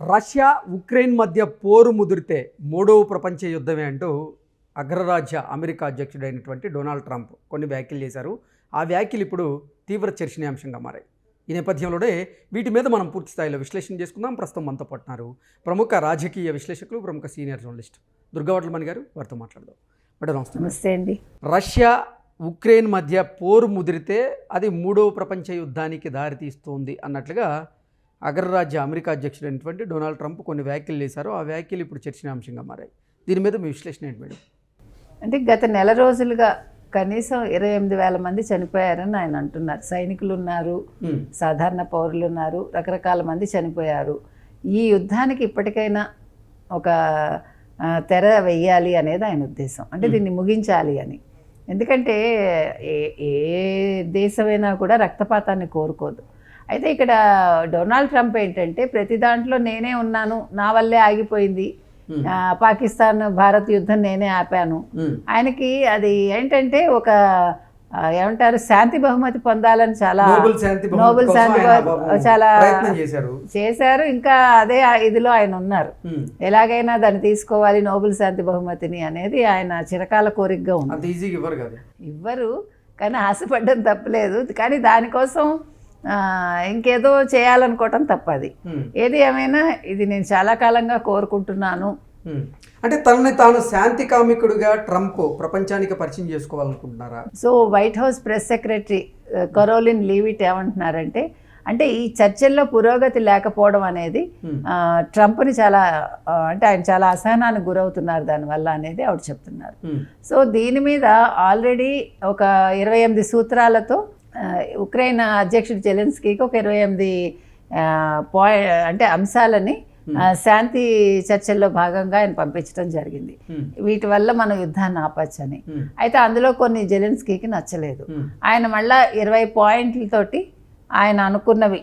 Russia Ukraine మధ్య పోరు ముదిరితే మూడవ ప్రపంచ యుద్ధమే అంటూ అగ్రరాజ్య అమెరికా అధ్యక్షుడైనటువంటి డొనాల్డ్ ట్రంప్ కొన్ని వ్యాఖ్యలు చేశారు. ఆ వ్యాఖ్యలు ఇప్పుడు తీవ్ర చర్చనీయాంశంగా మారాయి. ఈ నేపథ్యంలోనే వీటి మీద మనం పూర్తి స్థాయిలో విశ్లేషణ చేసుకుందాం. ప్రస్తుతం మనతో పట్టున్నారు ప్రముఖ రాజకీయ విశ్లేషకులు, ప్రముఖ సీనియర్ జర్నలిస్ట్ దుర్గావట్లమణి గారు. వారితో మాట్లాడదాం. మేడం నమస్తే. నమస్తే అండి. రష్యా ఉక్రెయిన్ మధ్య పోరు ముదిరితే అది మూడవ ప్రపంచ యుద్ధానికి దారితీస్తోంది అన్నట్లుగా అగ్రరాజ్య అమెరికా అధ్యక్షుడైనటువంటి డొనాల్డ్ ట్రంప్ కొన్ని వ్యాఖ్యలు చేశారు. ఆ వ్యాఖ్యలు ఇప్పుడు చర్చనీయాంశంగా మారాయి. దీని మీద మీ విశ్లేషణ ఏంటి మేడం? అంటే గత నెల రోజులుగా కనీసం 28,000 మంది చనిపోయారని ఆయన అంటున్నారు. సైనికులు ఉన్నారు, సాధారణ పౌరులు ఉన్నారు, రకరకాల మంది చనిపోయారు. ఈ యుద్ధానికి ఇప్పటికైనా ఒక తెర వెయ్యాలి అనేది ఆయన ఉద్దేశం. అంటే దీన్ని ముగించాలి అని. ఎందుకంటే ఏ దేశమైనా కూడా రక్తపాతాన్ని కోరుకోదు. అయితే ఇక్కడ డొనాల్డ్ ట్రంప్ ఏంటంటే ప్రతి దాంట్లో నేనే ఉన్నాను, నా వల్లే ఆగిపోయింది, పాకిస్తాన్ భారత్ యుద్ధం నేనే ఆపాను. ఆయనకి అది ఏంటంటే ఒక ఏమంటారు, శాంతి బహుమతి పొందాలని చాలా నోబెల్ శాంతి చాలా చేశారు. ఇంకా అదే ఇదిలో ఆయన ఉన్నారు. ఎలాగైనా దాన్ని తీసుకోవాలి నోబెల్ శాంతి బహుమతిని అనేది ఆయన చిరకాల కోరికగా ఉంది. ఇవ్వరు, కానీ ఆశపడ్డం తప్పలేదు. కానీ దానికోసం ఇంకేదో చేయాలనుకోవటం తప్పది. ఏది ఏమైనా ఇది నేను చాలా కాలంగా కోరుకుంటున్నాను. అంటే తనని తాను శాంతి కామికుడుగా ట్రంప్ ప్రపంచానికి పరిచయం చేసుకోవాలనుకుంటున్నారా? So White House press secretary Karoline Leavitt ఏమంటున్నారంటే, అంటే ఈ చర్చల్లో పురోగతి లేకపోవడం అనేది ట్రంప్ని చాలా అంటే ఆయన చాలా అసహనానికి గురవుతున్నారు దానివల్ల అనేది ఆవిడ చెప్తున్నారు. సో దీని మీద ఆల్రెడీ ఒక 28 సూత్రాలతో ఉక్రెయిన్ అధ్యక్షుడు జెలెన్స్కీకి ఒక 28 అంటే అంశాలని శాంతి చర్చల్లో భాగంగా ఆయన పంపించడం జరిగింది. వీటి వల్ల మనం యుద్ధాన్ని ఆపచ్చని. అయితే అందులో కొన్ని జెలెన్స్కీకి నచ్చలేదు. ఆయన మళ్ళా 20 పాయింట్లతోటి ఆయన అనుకున్నవి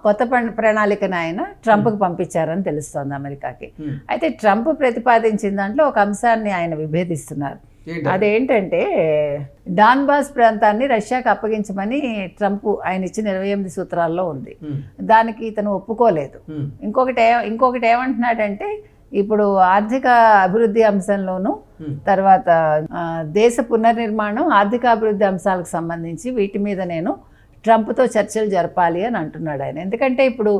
కొత్త ప్రణాళికను ఆయన ట్రంప్కి పంపించారని తెలుస్తోంది అమెరికాకి. అయితే ట్రంప్ ప్రతిపాదించిన దాంట్లో ఒక అంశాన్ని ఆయన విభేదిస్తున్నారు. అదేంటంటే డాన్బాస్ ప్రాంతాన్ని రష్యాకి అప్పగించమని ట్రంప్ ఆయన ఇచ్చిన 28 సూత్రాల్లో ఉంది. దానికి ఇతను ఒప్పుకోలేదు. ఇంకొకటి ఏమంటున్నాడంటే, ఇప్పుడు ఆర్థిక అభివృద్ధి అంశంలోనూ తర్వాత దేశ పునర్నిర్మాణం, ఆర్థిక అభివృద్ధి అంశాలకు సంబంధించి వీటి మీద నేను ట్రంప్తో చర్చలు జరపాలి అని అంటున్నాడు ఆయన. ఎందుకంటే ఇప్పుడు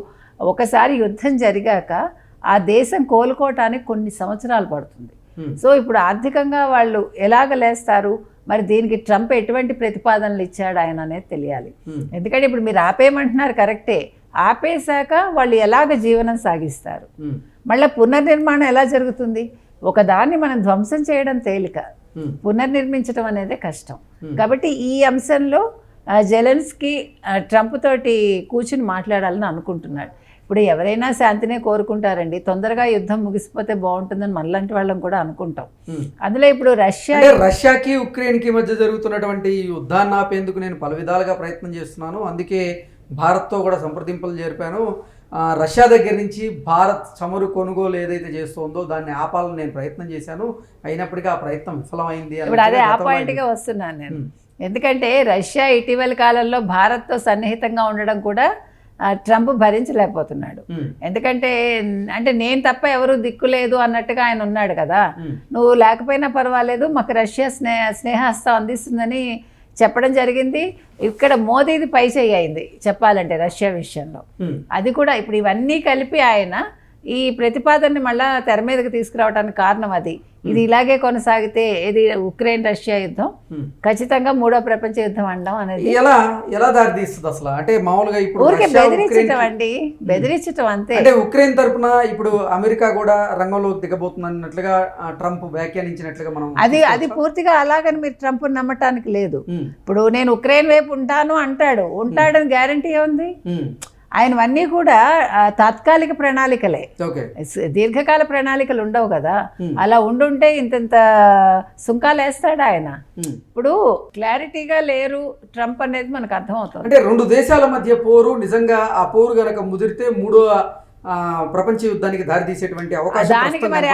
ఒకసారి యుద్ధం జరిగాక ఆ దేశం కోలుకోవటానికి కొన్ని సంవత్సరాలు పడుతుంది. సో ఇప్పుడు ఆర్థికంగా వాళ్ళు ఎలాగ లేస్తారు, మరి దీనికి ట్రంప్ ఎటువంటి ప్రతిపాదనలు ఇచ్చాడు ఆయన అనేది తెలియాలి. ఎందుకంటే ఇప్పుడు మీరు ఆపేయమంటున్నారు కరెక్టే, ఆపేశాక వాళ్ళు ఎలాగ జీవనం సాగిస్తారు, మళ్ళీ పునర్నిర్మాణం ఎలా జరుగుతుంది? ఒకదాన్ని మనం ధ్వంసం చేయడం తేలిక, పునర్నిర్మించడం అనేది కష్టం. కాబట్టి ఈ అంశంలో జెలెన్స్కీ ట్రంప్ తోటి కూర్చుని మాట్లాడాలని అనుకుంటున్నాడు. ఇప్పుడు ఎవరైనా శాంతినే కోరుకుంటారండి, తొందరగా యుద్ధం ముగిసిపోతే బాగుంటుందని మనలాంటి వాళ్ళం కూడా అనుకుంటాం. అందులో ఇప్పుడు రష్యాకి ఉక్రెయిన్కి మధ్య జరుగుతున్నటువంటి ఈ యుద్ధాన్ని ఆపేందుకు నేను పలు విధాలుగా ప్రయత్నం చేస్తున్నాను. అందుకే భారత్తో కూడా సంప్రదింపులు జరిపాను. రష్యా దగ్గర నుంచి భారత్ చమురు కొనుగోలు ఏదైతే చేస్తుందో దాన్ని ఆపాలని నేను ప్రయత్నం చేశాను. అయినప్పటికీ ఆ ప్రయత్నం విఫలమైంది. ఇప్పుడు అదే ఆ పాయింట్గా వస్తున్నాను నేను. ఎందుకంటే రష్యా ఇటీవల కాలంలో భారత్తో సన్నిహితంగా ఉండడం కూడా ట్రంప్ భరించలేకపోతున్నాడు. ఎందుకంటే అంటే నేను తప్ప ఎవరు దిక్కులేదు అన్నట్టుగా ఆయన ఉన్నాడు కదా. నువ్వు లేకపోయినా పర్వాలేదు, మాకు రష్యా స్నేహస్తం అందిస్తుందని చెప్పడం జరిగింది. ఇక్కడ మోదీది పై చేయి అయింది చెప్పాలంటే రష్యా విషయంలో. అది కూడా ఇప్పుడు ఇవన్నీ కలిపి ఆయన ఈ ప్రతిపాదనని మళ్ళా తెర మీదకి తీసుకురావడానికి కారణం అది. ఇది ఇలాగే కొనసాగితే ఇది ఉక్రెయిన్ రష్యా యుద్ధం ఖచ్చితంగా మూడో ప్రపంచ యుద్ధం అనడం అనేది ఎలా దారితీస్తుంది అసలు? అంటే మామూలుగా ఇప్పుడు ఊరికే బెదిరించడం అండి, బెదిరించడం అంతే. అంటే ఉక్రెయిన్ తరపున ఇప్పుడు అమెరికా కూడా రంగంలోకి దిగబోతుంది అన్నట్లుగా ట్రంప్ వ్యాఖ్యానించినట్లుగా మనం అది పూర్తిగా అలాగని మీరు ట్రంప్ నమ్మటానికి లేదు. ఇప్పుడు నేను ఉక్రెయిన్ వైపు ఉంటాడని గ్యారంటీ ఏముంది? ఆయనవన్నీ కూడా తాత్కాలిక ప్రణాళికలే, దీర్ఘకాల ప్రణాళికలు ఉండవు కదా. అలా ఉండుంటే ఇంత సుంకాలు వేస్తాడు ఆయన. ఇప్పుడు క్లారిటీగా లేరు ట్రంప్ అనేది మనకు అర్థమవుతుంది. అంటే రెండు దేశాల మధ్య పోరు, నిజంగా ఆ పోరు గనక ముదిరితే మూడో ప్రపంచ యుద్ధానికి దారి తీసేటువంటి అవకాశం. దానికి మరి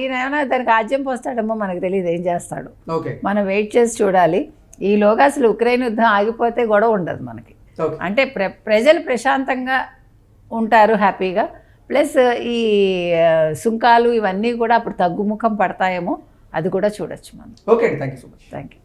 ఈయన దానికి ఆజ్యం పోస్తాడేమో మనకు తెలియదు, ఏం చేస్తాడు మనం వెయిట్ చేసి చూడాలి. ఈలోగా అసలు ఉక్రెయిన్ యుద్ధం ఆగిపోతే గొడవ ఉండదు మనకి. అంటే ప్రజలు ప్రశాంతంగా ఉంటారు, హ్యాపీగా. ప్లస్ ఈ సుంకాలు ఇవన్నీ కూడా అప్పుడు తగ్గుముఖం పడతాయేమో, అది కూడా చూడొచ్చు మనం. ఓకే అండి, thank you so much. Thank you.